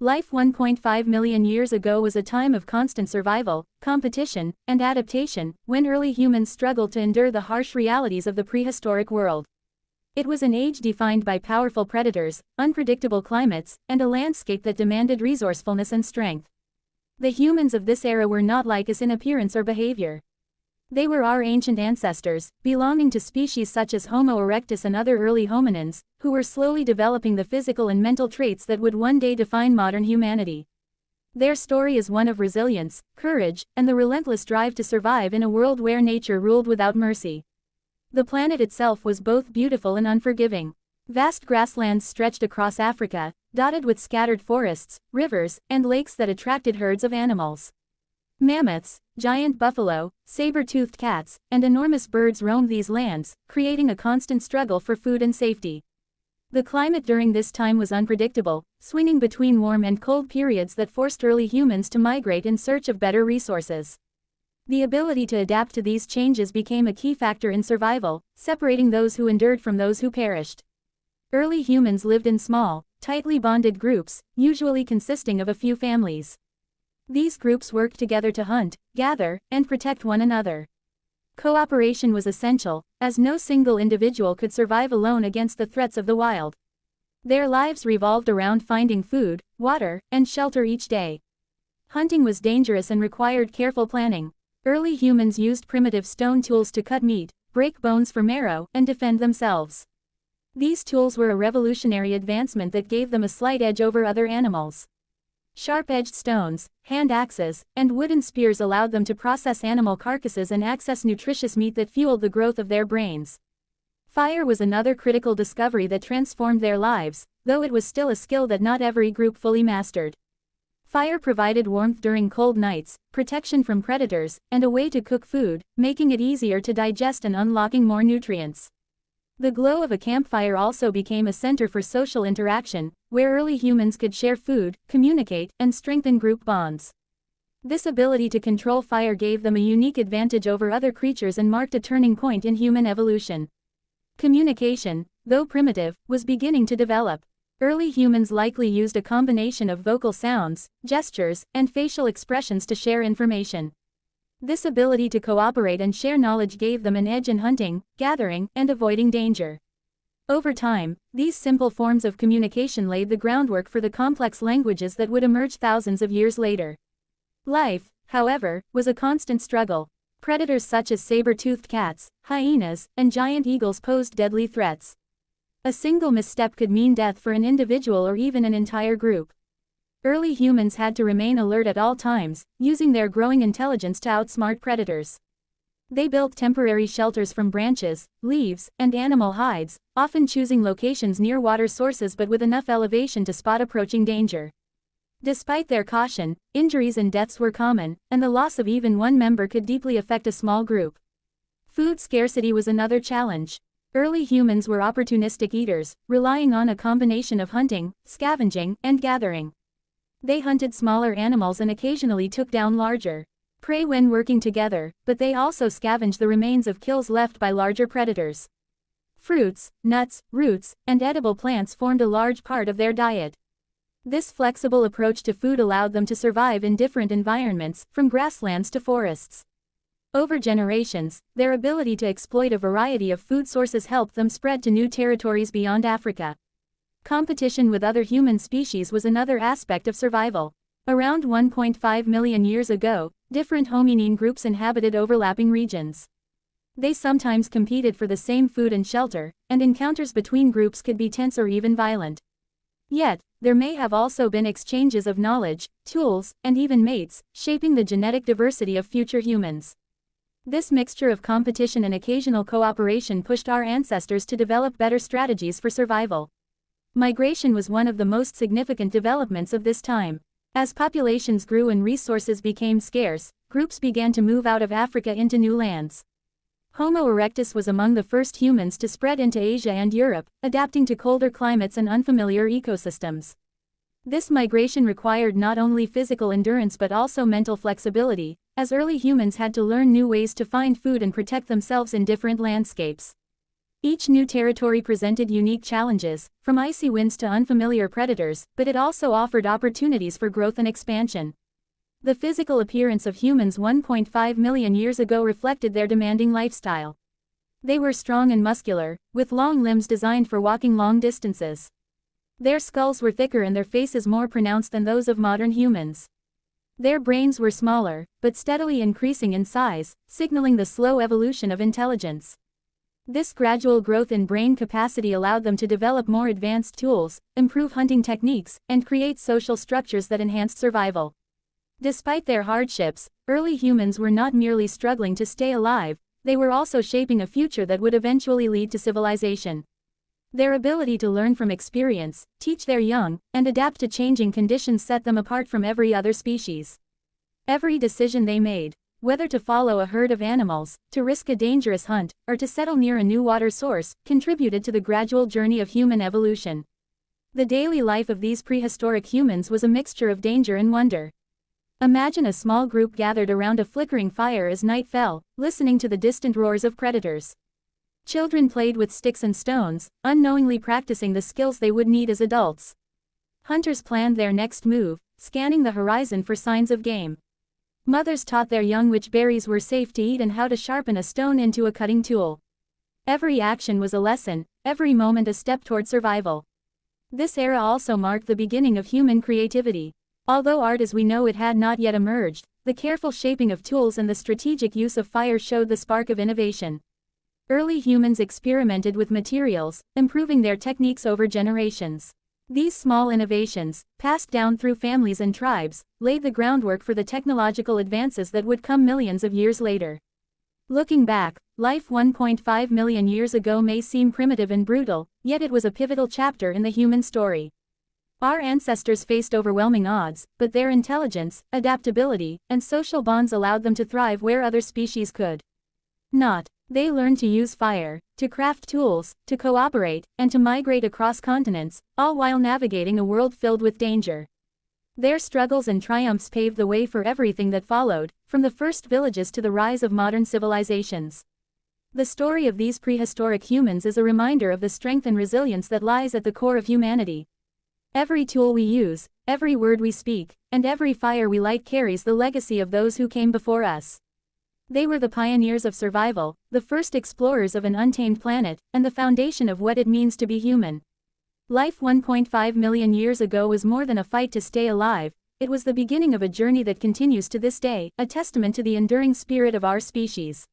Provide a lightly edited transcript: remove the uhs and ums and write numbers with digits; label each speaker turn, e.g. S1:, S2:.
S1: Life 1.5 million years ago was a time of constant survival, competition, and adaptation, when early humans struggled to endure the harsh realities of the prehistoric world. It was an age defined by powerful predators, unpredictable climates, and a landscape that demanded resourcefulness and strength. The humans of this era were not like us in appearance or behavior. They were our ancient ancestors, belonging to species such as Homo erectus and other early hominins, who were slowly developing the physical and mental traits that would one day define modern humanity. Their story is one of resilience, courage, and the relentless drive to survive in a world where nature ruled without mercy. The planet itself was both beautiful and unforgiving. Vast grasslands stretched across Africa, dotted with scattered forests, rivers, and lakes that attracted herds of animals. Mammoths, giant buffalo, saber-toothed cats, and enormous birds roamed these lands, creating a constant struggle for food and safety. The climate during this time was unpredictable, swinging between warm and cold periods that forced early humans to migrate in search of better resources. The ability to adapt to these changes became a key factor in survival, separating those who endured from those who perished. Early humans lived in small, tightly bonded groups, usually consisting of a few families. These groups worked together to hunt, gather, and protect one another. Cooperation was essential, as no single individual could survive alone against the threats of the wild. Their lives revolved around finding food, water, and shelter each day. Hunting was dangerous and required careful planning. Early humans used primitive stone tools to cut meat, break bones for marrow, and defend themselves. These tools were a revolutionary advancement that gave them a slight edge over other animals. Sharp-edged stones, hand axes, and wooden spears allowed them to process animal carcasses and access nutritious meat that fueled the growth of their brains. Fire was another critical discovery that transformed their lives, though it was still a skill that not every group fully mastered. Fire provided warmth during cold nights, protection from predators, and a way to cook food, making it easier to digest and unlocking more nutrients. The glow of a campfire also became a center for social interaction, where early humans could share food, communicate, and strengthen group bonds. This ability to control fire gave them a unique advantage over other creatures and marked a turning point in human evolution. Communication, though primitive, was beginning to develop. Early humans likely used a combination of vocal sounds, gestures, and facial expressions to share information. This ability to cooperate and share knowledge gave them an edge in hunting, gathering, and avoiding danger. Over time, these simple forms of communication laid the groundwork for the complex languages that would emerge thousands of years later. Life, however, was a constant struggle. Predators such as saber-toothed cats, hyenas, and giant eagles posed deadly threats. A single misstep could mean death for an individual or even an entire group. Early humans had to remain alert at all times, using their growing intelligence to outsmart predators. They built temporary shelters from branches, leaves, and animal hides, often choosing locations near water sources but with enough elevation to spot approaching danger. Despite their caution, injuries and deaths were common, and the loss of even one member could deeply affect a small group. Food scarcity was another challenge. Early humans were opportunistic eaters, relying on a combination of hunting, scavenging, and gathering. They hunted smaller animals and occasionally took down larger prey when working together, but they also scavenged the remains of kills left by larger predators. Fruits, nuts, roots, and edible plants formed a large part of their diet. This flexible approach to food allowed them to survive in different environments, from grasslands to forests. Over generations, their ability to exploit a variety of food sources helped them spread to new territories beyond Africa. Competition with other human species was another aspect of survival. Around 1.5 million years ago, different hominin groups inhabited overlapping regions. They sometimes competed for the same food and shelter, and encounters between groups could be tense or even violent. Yet, there may have also been exchanges of knowledge, tools, and even mates, shaping the genetic diversity of future humans. This mixture of competition and occasional cooperation pushed our ancestors to develop better strategies for survival. Migration was one of the most significant developments of this time. As populations grew and resources became scarce, groups began to move out of Africa into new lands. Homo erectus was among the first humans to spread into Asia and Europe, adapting to colder climates and unfamiliar ecosystems. This migration required not only physical endurance but also mental flexibility, as early humans had to learn new ways to find food and protect themselves in different landscapes. Each new territory presented unique challenges, from icy winds to unfamiliar predators, but it also offered opportunities for growth and expansion. The physical appearance of humans 1.5 million years ago reflected their demanding lifestyle. They were strong and muscular, with long limbs designed for walking long distances. Their skulls were thicker and their faces more pronounced than those of modern humans. Their brains were smaller, but steadily increasing in size, signaling the slow evolution of intelligence. This gradual growth in brain capacity allowed them to develop more advanced tools, improve hunting techniques, and create social structures that enhanced survival. Despite their hardships, early humans were not merely struggling to stay alive, they were also shaping a future that would eventually lead to civilization. Their ability to learn from experience, teach their young, and adapt to changing conditions set them apart from every other species. Every decision they made, whether to follow a herd of animals, to risk a dangerous hunt, or to settle near a new water source, contributed to the gradual journey of human evolution. The daily life of these prehistoric humans was a mixture of danger and wonder. Imagine a small group gathered around a flickering fire as night fell, listening to the distant roars of predators. Children played with sticks and stones, unknowingly practicing the skills they would need as adults. Hunters planned their next move, scanning the horizon for signs of game. Mothers taught their young which berries were safe to eat and how to sharpen a stone into a cutting tool. Every action was a lesson, every moment a step toward survival. This era also marked the beginning of human creativity. Although art as we know it had not yet emerged, the careful shaping of tools and the strategic use of fire showed the spark of innovation. Early humans experimented with materials, improving their techniques over generations. These small innovations, passed down through families and tribes, laid the groundwork for the technological advances that would come millions of years later. Looking back, life 1.5 million years ago may seem primitive and brutal, yet it was a pivotal chapter in the human story. Our ancestors faced overwhelming odds, but their intelligence, adaptability, and social bonds allowed them to thrive where other species could not. They learned to use fire, to craft tools, to cooperate, and to migrate across continents, all while navigating a world filled with danger. Their struggles and triumphs paved the way for everything that followed, from the first villages to the rise of modern civilizations. The story of these prehistoric humans is a reminder of the strength and resilience that lies at the core of humanity. Every tool we use, every word we speak, and every fire we light carries the legacy of those who came before us. They were the pioneers of survival, the first explorers of an untamed planet, and the foundation of what it means to be human. Life 1.5 million years ago was more than a fight to stay alive, it was the beginning of a journey that continues to this day, a testament to the enduring spirit of our species.